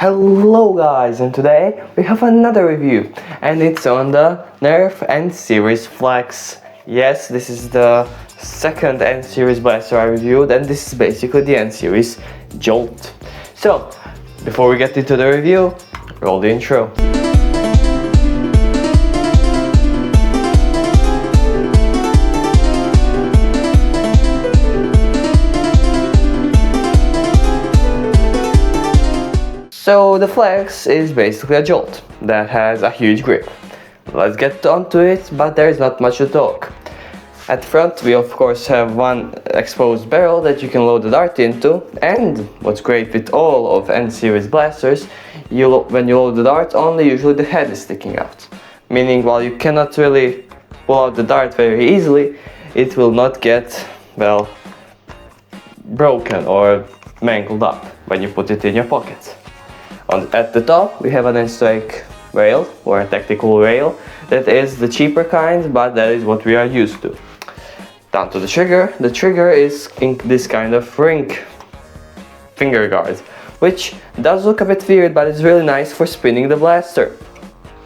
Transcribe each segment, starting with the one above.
Hello guys, and today we have another review and it's on the Nerf N-Series Flex. Yes, this is the second N-Series blaster I reviewed and this is basically the N-Series Jolt. So, before we get into the review, roll the intro. So the Flex is basically a Jolt that has a huge grip. Let's get onto it, but there is not much to talk. At the front we of course have one exposed barrel that you can load the dart into, and what's great with all of N-Series blasters, when you load the dart, only usually the head is sticking out. Meaning while you cannot really pull out the dart very easily, it will not get, well, broken or mangled up when you put it in your pocket. At the top we have an N-Strike rail, or a tactical rail, that is the cheaper kind, but that is what we are used to. Down to the trigger is in this kind of ring finger guard, which does look a bit weird, but it's really nice for spinning the blaster.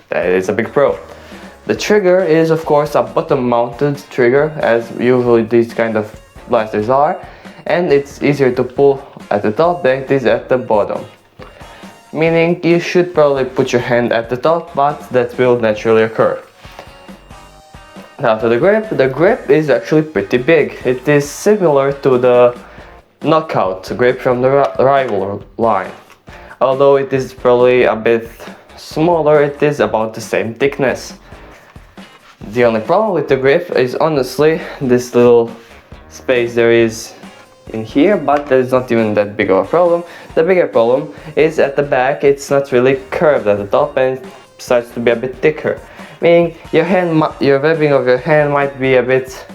That is a big pro. The trigger is of course a bottom mounted trigger, as usually these kind of blasters are, and it's easier to pull at the top than it is at the bottom. Meaning you should probably put your hand at the top, but that will naturally occur. Now to the grip is actually pretty big. It is similar to the Knockout grip from the rival line. Although it is probably a bit smaller, it is about the same thickness. The only problem with the grip is honestly this little space there is in here, but that is not even that big of a problem. The bigger problem is at the back. It's not really curved at the top and it starts to be a bit thicker, meaning your webbing of your hand might be a bit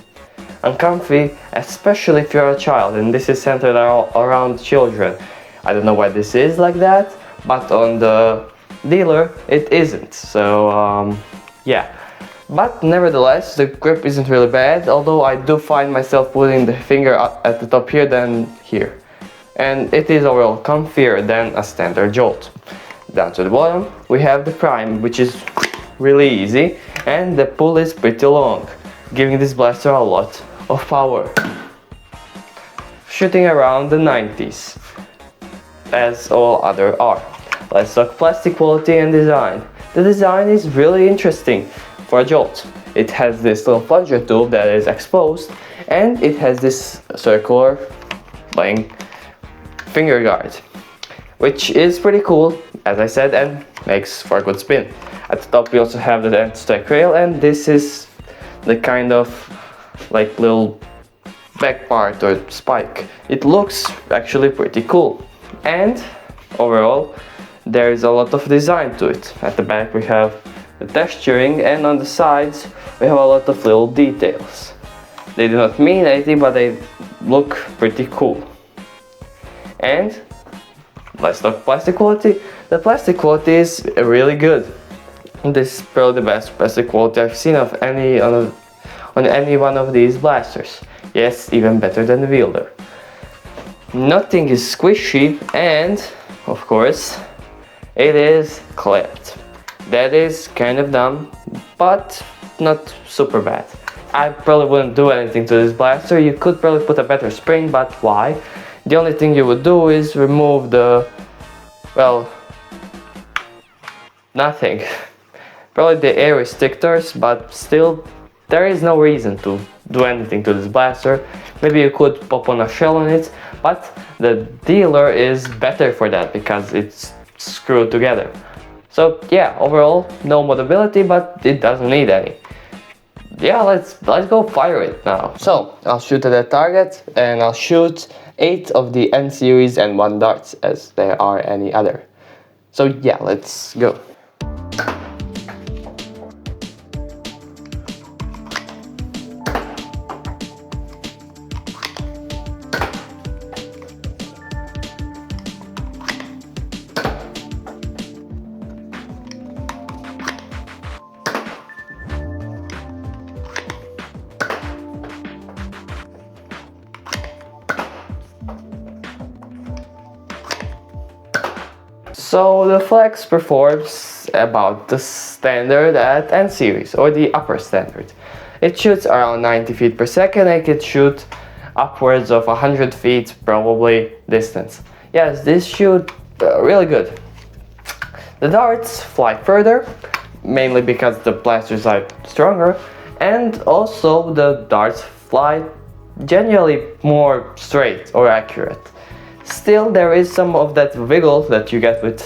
uncomfy, especially if you're a child, and this is centered around children. I don't know why this is like that, but on the dealer it isn't, so yeah. But nevertheless, the grip isn't really bad, although I do find myself putting the finger at the top here than here. And it is overall comfier than a standard Jolt. Down to the bottom, we have the prime, which is really easy, and the pull is pretty long, giving this blaster a lot of power. Shooting around the 90s, as all other are. Let's talk plastic quality and design. The design is really interesting. For a Jolt, it has this little plunger tube that is exposed, and it has this circular playing finger guard, which is pretty cool, as I said, and makes for a good spin. At the top we also have the N-Strike rail, and this is the kind of like little back part or spike. It looks actually pretty cool, and overall there is a lot of design to it. At the back we have the texturing, and on the sides we have a lot of little details. They do not mean anything, but they look pretty cool. And let's talk plastic quality. The plastic quality is really good. This is probably the best plastic quality I've seen of on any one of these blasters. Yes, even better than the Wielder. Nothing is squishy, and of course it is clipped. That is kind of dumb, but not super bad. I probably wouldn't do anything to this blaster. You could probably put a better spring, but why? The only thing you would do is remove the, well, nothing. Probably the air restrictors, but still, there is no reason to do anything to this blaster. Maybe you could pop on a shell on it, but the dealer is better for that because it's screwed together. So yeah, overall no modability, but it doesn't need any. Yeah, let's go fire it now. So I'll shoot at the target, and I'll shoot 8 of the N-Series and 1 darts, as there are any other. So yeah, let's go. So the Flex performs about the standard at N series, or the upper standard. It shoots around 90 feet per second and can shoot upwards of 100 feet probably distance. Yes, this shoot really good. The darts fly further, mainly because the blasters are stronger, and also the darts fly generally more straight or accurate. Still, there is some of that wiggle that you get with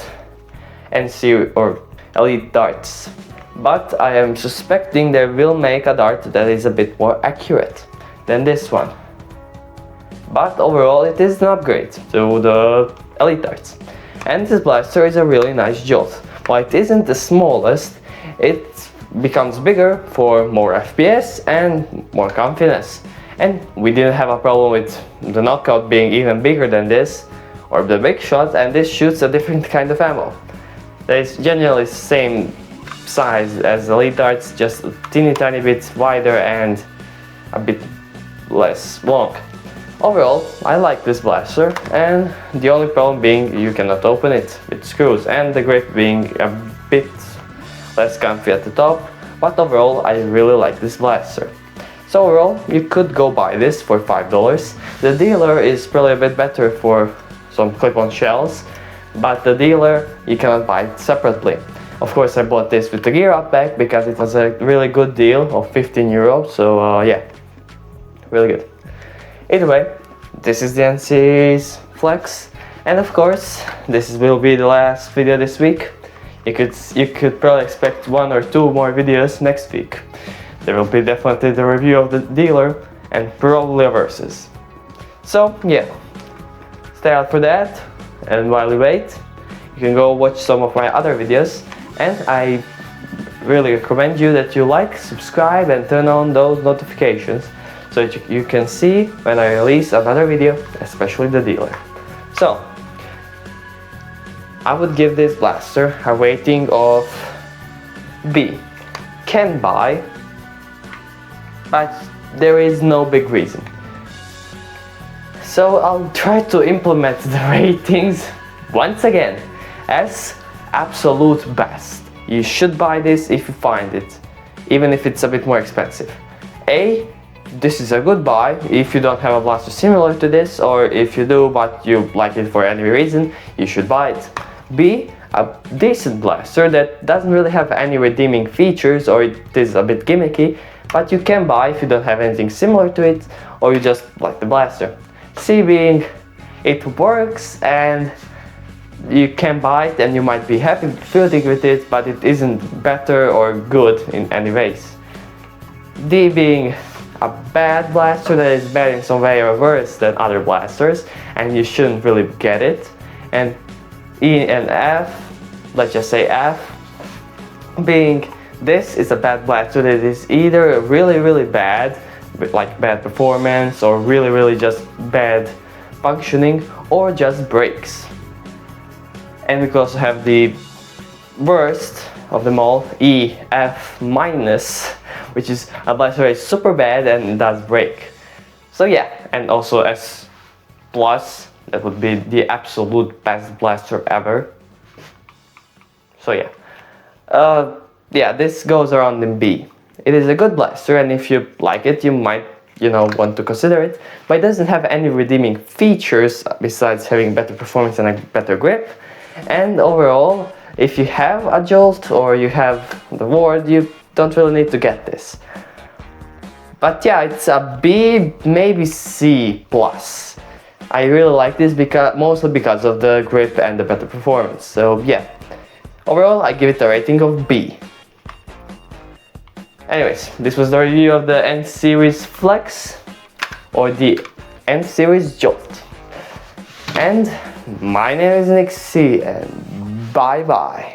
NC or Elite darts, but I am suspecting they will make a dart that is a bit more accurate than this one. But overall, it is an upgrade to the Elite darts, and this blaster is a really nice jolt. While it isn't the smallest, it becomes bigger for more FPS and more confidence. And we didn't have a problem with the knockout being even bigger than this, or the big shot, and this shoots a different kind of ammo. That is generally the same size as the Elite darts, just a teeny tiny bit wider and a bit less long. Overall, I like this blaster, and the only problem being you cannot open it with screws, and the grip being a bit less comfy at the top, but overall I really like this blaster. So overall, you could go buy this for $5. The dealer is probably a bit better for some clip-on shells, but the dealer, you cannot buy it separately. Of course, I bought this with the Gear Up pack because it was a really good deal of 15 euros, so yeah, really good. Either way, this is the N Series Flex, and of course, this will be the last video this week. You could probably expect 1 or 2 more videos next week. There will be definitely the review of the dealer and probably a versus. So yeah, stay out for that, and while you wait, you can go watch some of my other videos, and I really recommend you that you like, subscribe and turn on those notifications so that you can see when I release another video, especially the dealer. So I would give this blaster a rating of B. Can buy, but there is no big reason. So I'll try to implement the ratings once again as absolute best. You should buy this if you find it, even if it's a bit more expensive. A, this is a good buy if you don't have a blaster similar to this, or if you do but you like it for any reason, you should buy it. B, a decent blaster that doesn't really have any redeeming features, or it is a bit gimmicky, but you can buy if you don't have anything similar to it, or you just like the blaster. C being, it works and you can buy it and you might be happy shooting with it, but it isn't better or good in any ways. D being a bad blaster that is bad in some way or worse than other blasters, and you shouldn't really get it. And E and F, let's just say F, being this is a bad blaster that is either really bad, like bad performance, or really just bad functioning, or just breaks. And we also have the worst of them all, E, F minus, which is a blaster that is super bad and does break. So yeah, and also S plus, that would be the absolute best blaster ever. So yeah. Yeah, this goes around in B. It is a good blaster, and if you like it, you might, want to consider it, but it doesn't have any redeeming features besides having better performance and a better grip. And overall, if you have a Jolt or you have the Ward, you don't really need to get this. But yeah, it's a B, maybe C plus. I really like this mostly because of the grip and the better performance. So yeah, overall I give it a rating of B. Anyways, this was the review of the N Series Flex, or the N Series Jolt. And my name is Nick C, and bye bye.